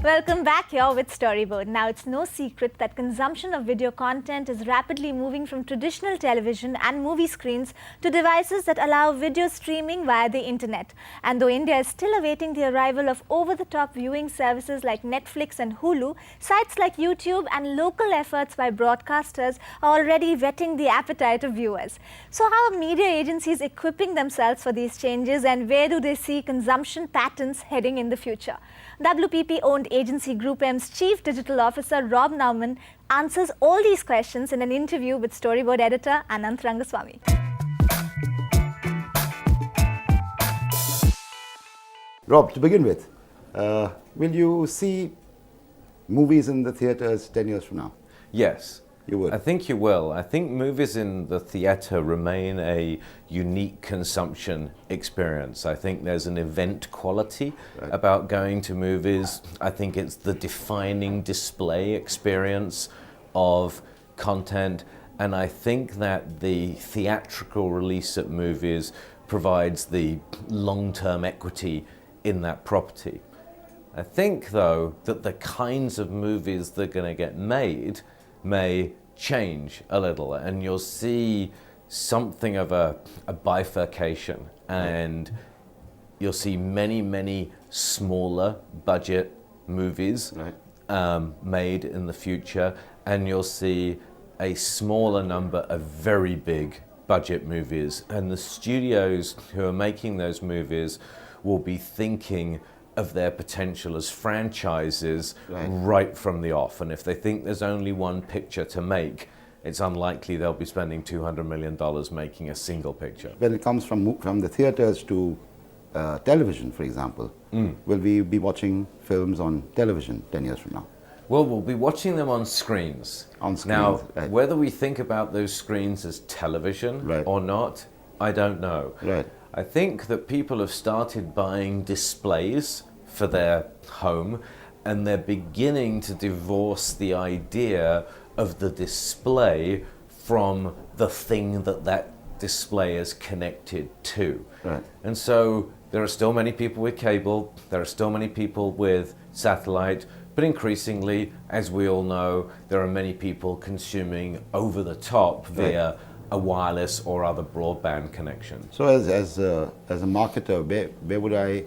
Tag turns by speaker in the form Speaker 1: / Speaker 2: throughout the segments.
Speaker 1: Welcome back here with Storyboard. Now, it's no secret that consumption of video content is rapidly moving from traditional television and movie screens to devices that allow video streaming via the internet. And though India is still awaiting the arrival of over-the-top viewing services like Netflix and Hulu, sites like YouTube and local efforts by broadcasters are already whetting the appetite of viewers. So how are media agencies equipping themselves for these changes, and where do they see consumption patterns heading in the future? WPP-owned agency GroupM's Chief Digital Officer Rob Nauman answers all these questions in an interview with Storyboard editor Anant Rangaswami.
Speaker 2: Rob, to begin with, will you see movies in the theatres 10 years from now?
Speaker 3: Yes.
Speaker 2: You would?
Speaker 3: I think you will. I think movies in the theatre remain a unique consumption experience. I think there's an event quality about going to movies. I think it's the defining display experience of content. And I think that the theatrical release at movies provides the long-term equity in that property. I think, though, that the kinds of movies that are going to get made may change a little, and you'll see something of a bifurcation, and you'll see many smaller budget movies made in the future, and you'll see a smaller number of very big budget movies, and the studios who are making those movies will be thinking of their potential as franchises right from the off. And if they think there's only one picture to make, it's unlikely they'll be spending $200 million making a single picture.
Speaker 2: When it comes from the theatres to television, for example, will we be watching films on television 10 years from now?
Speaker 3: Well, we'll be watching them on screens.
Speaker 2: On screens.
Speaker 3: Now, whether we think about those screens as television or not, I don't know. I think that people have started buying displays for their home, and they're beginning to divorce the idea of the display from the thing that display is connected to. And so there are still many people with cable, there are still many people with satellite, but increasingly, as we all know, there are many people consuming over the top via a wireless or other broadband connection.
Speaker 2: So as a marketer, where would I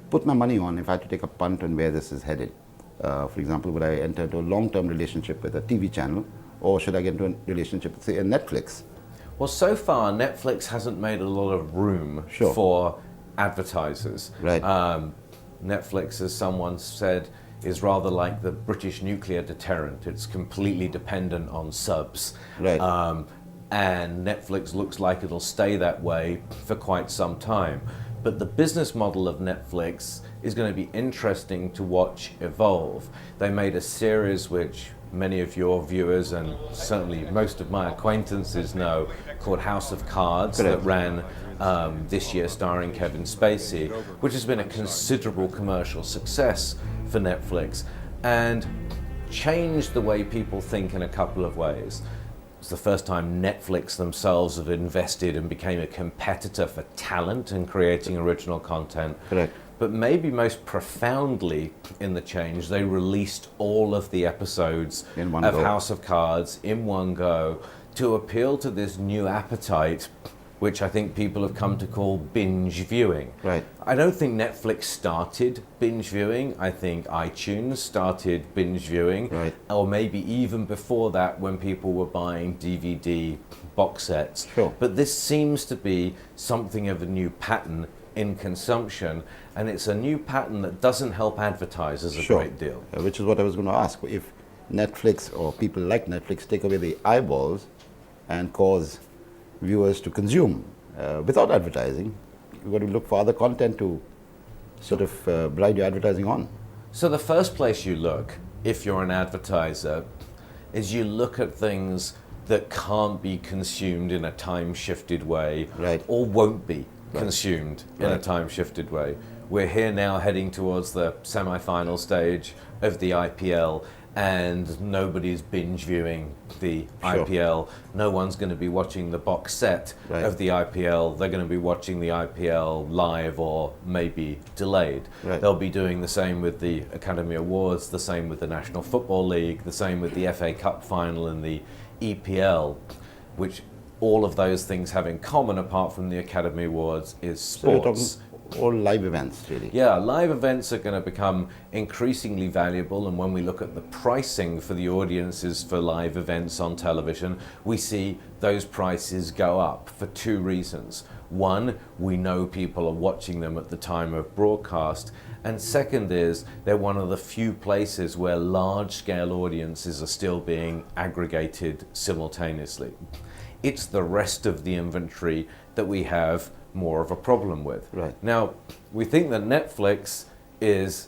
Speaker 2: put my money on if I had to take a punt on where this is headed? For example, would I enter into a long-term relationship with a TV channel, or should I get into a relationship with, say, a Netflix?
Speaker 3: Well, so far, Netflix hasn't made a lot of room for advertisers. Netflix, as someone said, is rather like the British nuclear deterrent. It's completely dependent on subs. And Netflix looks like it'll stay that way for quite some time. But the business model of Netflix is going to be interesting to watch evolve. They made a series which many of your viewers and certainly most of my acquaintances know, called House of Cards, that ran this year, starring Kevin Spacey, which has been a considerable commercial success for Netflix and changed the way people think in a couple of ways. It's the first time Netflix themselves have invested and became a competitor for talent and creating original content. But maybe most profoundly in the change, they released all of the episodes of House of Cards in one go to appeal to this new appetite, which I think people have come to call binge viewing. I don't think Netflix started binge viewing. I think iTunes started binge viewing, or maybe even before that when people were buying DVD box sets. But this seems to be something of a new pattern in consumption, and it's a new pattern that doesn't help advertisers a great deal.
Speaker 2: Which is what I was going to ask. If Netflix or people like Netflix take away the eyeballs and cause viewers to consume without advertising, you've got to look for other content to sort of bride your advertising on.
Speaker 3: So the first place you look, if you're an advertiser, is you look at things that can't be consumed in a time-shifted way, or won't be consumed in a time-shifted way. We're here now heading towards the semi-final stage of the IPL, and nobody's binge viewing the IPL. No one's going to be watching the box set of the IPL. They're going to be watching the IPL live or maybe delayed. They'll be doing the same with the Academy Awards, the same with the National Football League, the same with the FA Cup final and the EPL, which all of those things have in common, apart from the Academy Awards, is sports.
Speaker 2: All live events, really.
Speaker 3: Yeah, live events are going to become increasingly valuable, and when we look at the pricing for the audiences for live events on television, we see those prices go up for two reasons. One, we know people are watching them at the time of broadcast, and second is they're one of the few places where large-scale audiences are still being aggregated simultaneously. It's the rest of the inventory that we have more of a problem with. Now, we think that Netflix is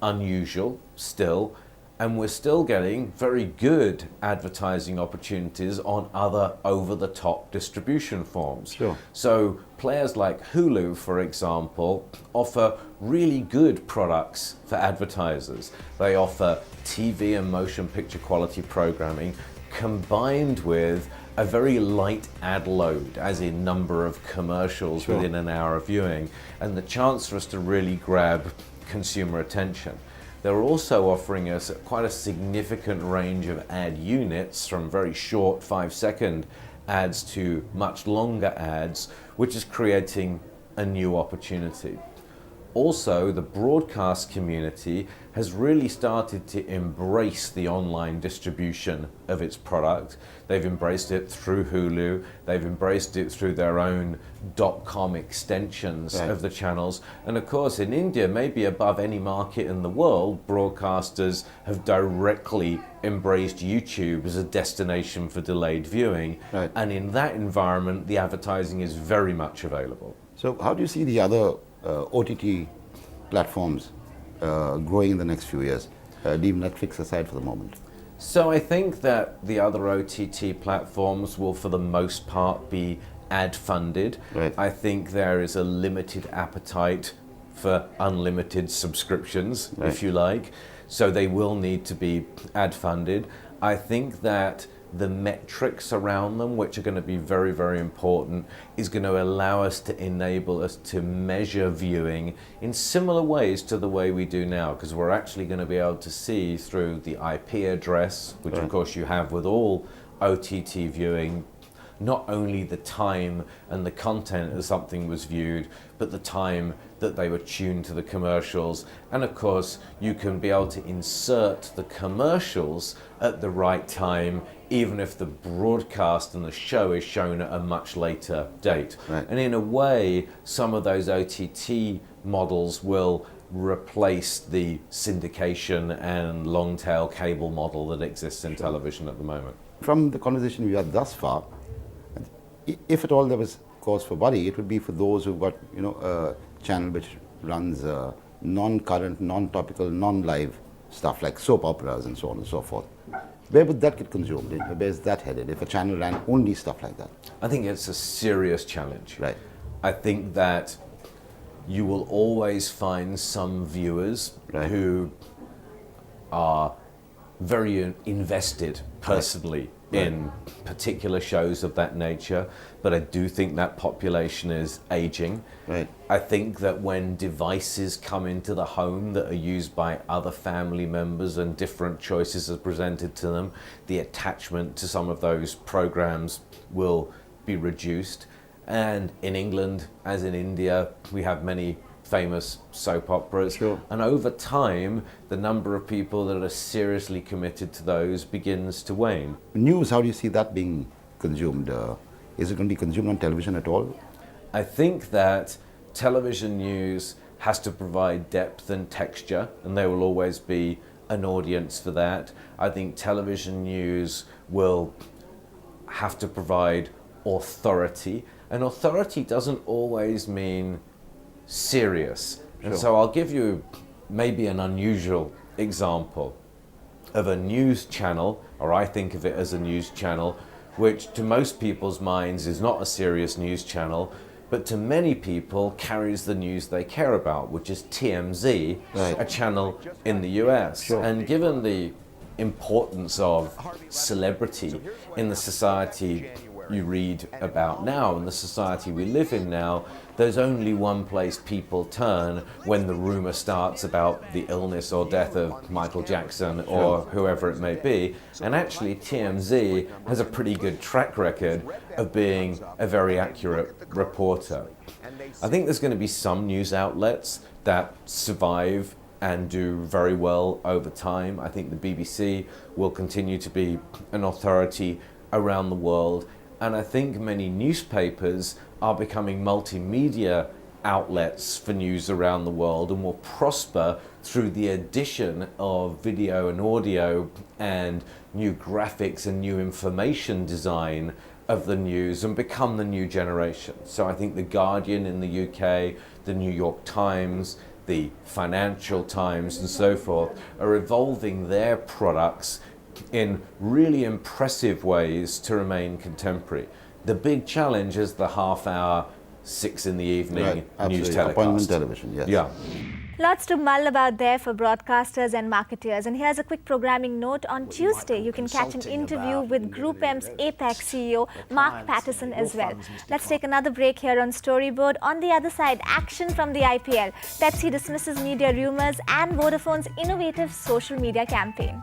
Speaker 3: unusual still, and we're still getting very good advertising opportunities on other over-the-top distribution forms. So players like Hulu, for example, offer really good products for advertisers. They offer TV and motion picture quality programming combined with a very light ad load, as in number of commercials within an hour of viewing, and the chance for us to really grab consumer attention. They're also offering us quite a significant range of ad units, from very short 5-second ads to much longer ads, which is creating a new opportunity. Also, the broadcast community has really started to embrace the online distribution of its product. They've embraced it through Hulu, they've embraced it through their own .com extensions of the channels, and of course in India, maybe above any market in the world, broadcasters have directly embraced YouTube as a destination for delayed viewing, and in that environment the advertising is very much available.
Speaker 2: So how do you see the other OTT platforms growing in the next few years? Leave Netflix aside for the moment.
Speaker 3: So I think that the other OTT platforms will for the most part be ad funded. I think there is a limited appetite for unlimited subscriptions, if you like. So they will need to be ad funded. I think that the metrics around them, which are going to be very, very important, is going to allow us to enable us to measure viewing in similar ways to the way we do now, because we're actually going to be able to see through the IP address, which of course you have with all OTT viewing, not only the time and the content as something was viewed, but the time that they were tuned to the commercials. And of course, you can be able to insert the commercials at the right time, even if the broadcast and the show is shown at a much later date. And in a way, some of those OTT models will replace the syndication and long-tail cable model that exists in television at the moment.
Speaker 2: From the conversation we had thus far, if at all there was cause for worry, it would be for those who've got a channel which runs non-current, non-topical, non-live stuff like soap operas and so on and so forth. Where would that get consumed? Where is that headed if a channel ran only stuff like that?
Speaker 3: I think it's a serious challenge. I think that you will always find some viewers who are very invested personally in particular shows of that nature, but I do think that population is aging. I think that when devices come into the home that are used by other family members and different choices are presented to them, the attachment to some of those programs will be reduced. And in England, as in India, we have many famous soap operas, and over time the number of people that are seriously committed to those begins to wane.
Speaker 2: News, how do you see that being consumed? Is it going to be consumed on television at all?
Speaker 3: I think that television news has to provide depth and texture, and there will always be an audience for that. I think television news will have to provide authority, and authority doesn't always mean serious. And so I'll give you maybe an unusual example of a news channel, or I think of it as a news channel, which to most people's minds is not a serious news channel, but to many people carries the news they care about, which is TMZ, a channel in the US. And given the importance of celebrity in the society you read about now, in the society we live in now, there's only one place people turn when the rumor starts about the illness or death of Michael Jackson or whoever it may be. And actually TMZ has a pretty good track record of being a very accurate reporter. I think there's going to be some news outlets that survive and do very well over time. I think the BBC will continue to be an authority around the world. And I think many newspapers are becoming multimedia outlets for news around the world and will prosper through the addition of video and audio and new graphics and new information design of the news and become the new generation. So I think The Guardian in the UK, the New York Times, the Financial Times and so forth are evolving their products in really impressive ways to remain contemporary. The big challenge is the half-hour, 6 in the evening news telecast.
Speaker 2: Appointment television, yes.
Speaker 3: Yeah.
Speaker 1: Lots to mull about there for broadcasters and marketeers. And here's a quick programming note. On Tuesday, you can catch an interview with GroupM's Apex CEO, Mark Patterson, as well. Let's take another break here on Storyboard. On the other side, action from the IPL. Pepsi dismisses media rumors and Vodafone's innovative social media campaign.